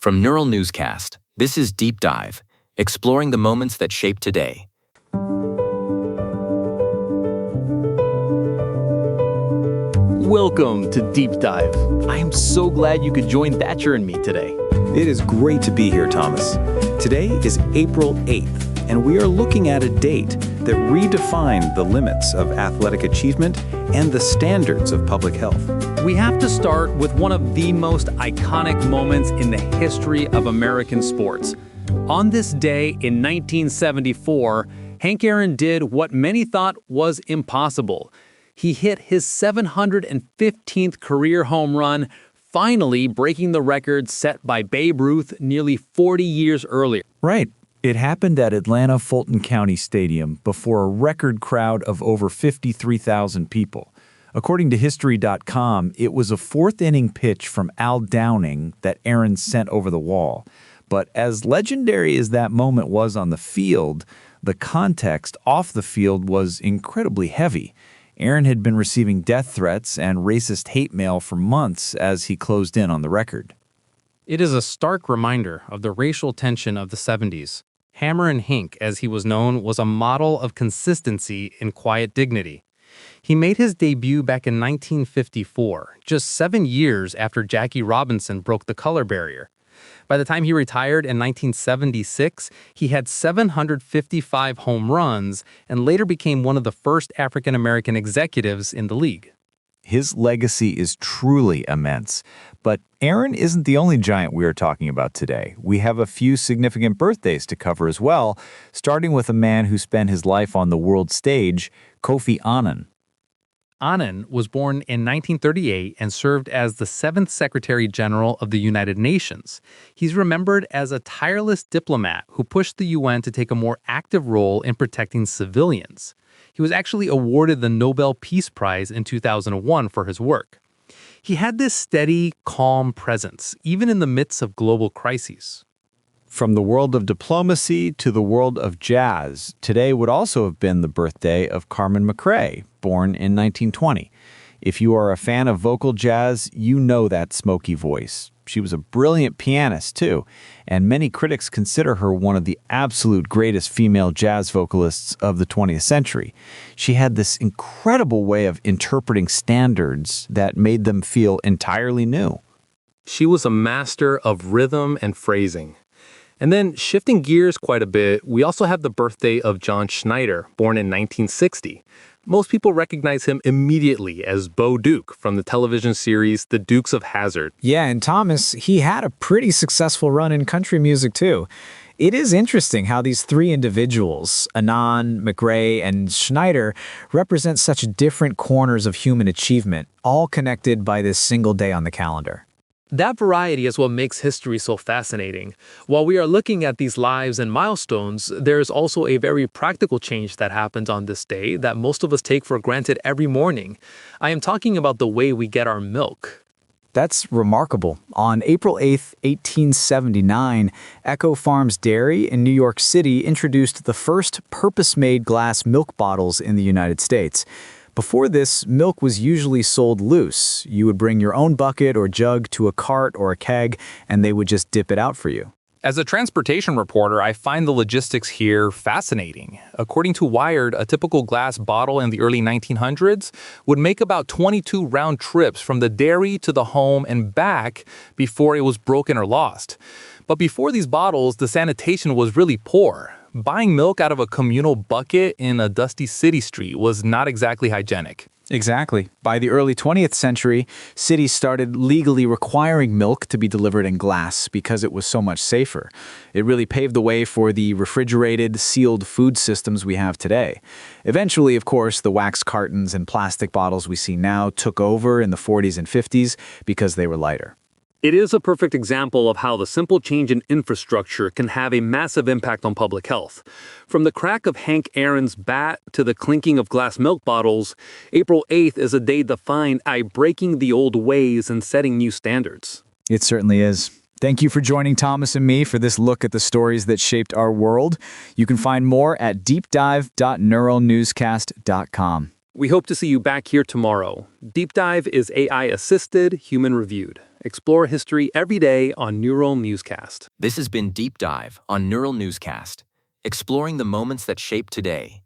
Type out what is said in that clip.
From Neural Newscast, this is Deep Dive, exploring the moments that shape today. Welcome to Deep Dive. I am so glad you could join Thatcher and me today. It is great to be here, Thomas. Today is April 8th, and we are looking at a date that redefined the limits of athletic achievement and the standards of public health. We have to start with one of the most iconic moments in the history of American sports. On this day in 1974, Hank Aaron did what many thought was impossible. He hit his 715th career home run, finally breaking the record set by Babe Ruth nearly 40 years earlier. Right. It happened at Atlanta-Fulton County Stadium before a record crowd of over 53,000 people. According to History.com, it was a fourth-inning pitch from Al Downing that Aaron sent over the wall. But as legendary as that moment was on the field, the context off the field was incredibly heavy. Aaron had been receiving death threats and racist hate mail for months as he closed in on the record. It is a stark reminder of the racial tension of the 70s. Hammerin Hank, as he was known, was a model of consistency and quiet dignity. He made his debut back in 1954, just 7 years after Jackie Robinson broke the color barrier. By the time he retired in 1976, he had 755 home runs and later became one of the first African-American executives in the league. His legacy is truly immense. But Aaron isn't the only giant we are talking about today. We have a few significant birthdays to cover as well, starting with a man who spent his life on the world stage, Kofi Annan. Annan was born in 1938 and served as the 7th Secretary General of the United Nations. He's remembered as a tireless diplomat who pushed the UN to take a more active role in protecting civilians. He was actually awarded the Nobel Peace Prize in 2001 for his work. He had this steady, calm presence, even in the midst of global crises. From the world of diplomacy to the world of jazz, today would also have been the birthday of Carmen McRae, born in 1920. If you are a fan of vocal jazz, you know that smoky voice. She was a brilliant pianist, too, and many critics consider her one of the absolute greatest female jazz vocalists of the 20th century. She had this incredible way of interpreting standards that made them feel entirely new. She was a master of rhythm and phrasing. And then, shifting gears quite a bit, we also have the birthday of John Schneider, born in 1960. Most people recognize him immediately as Bo Duke from the television series The Dukes of Hazzard. Yeah, and Thomas, he had a pretty successful run in country music too. It is interesting how these three individuals, Annan, McRae, and Schneider, represent such different corners of human achievement, all connected by this single day on the calendar. That variety is what makes history so fascinating. While we are looking at these lives and milestones, there is also a very practical change that happens on this day that most of us take for granted every morning. I am talking about the way we get our milk. That's remarkable. On April 8, 1879, Echo Farms Dairy in New York City introduced the first purpose-made glass milk bottles in the United States. Before this, milk was usually sold loose. You would bring your own bucket or jug to a cart or a keg, and they would just dip it out for you. As a transportation reporter, I find the logistics here fascinating. According to Wired, a typical glass bottle in the early 1900s would make about 22 round trips from the dairy to the home and back before it was broken or lost. But before these bottles, the sanitation was really poor. Buying milk out of a communal bucket in a dusty city street was not exactly hygienic. Exactly. By the early 20th century, cities started legally requiring milk to be delivered in glass because it was so much safer. It really paved the way for the refrigerated, sealed food systems we have today. Eventually, of course, the wax cartons and plastic bottles we see now took over in the 40s and 50s because they were lighter. It is a perfect example of how the simple change in infrastructure can have a massive impact on public health. From the crack of Hank Aaron's bat to the clinking of glass milk bottles, April 8th is a day defined by breaking the old ways and setting new standards. It certainly is. Thank you for joining Thomas and me for this look at the stories that shaped our world. You can find more at deepdive.neuralnewscast.com. We hope to see you back here tomorrow. Deep Dive is AI-assisted, human-reviewed. Explore history every day on Neural Newscast. This has been Deep Dive on Neural Newscast, exploring the moments that shape today.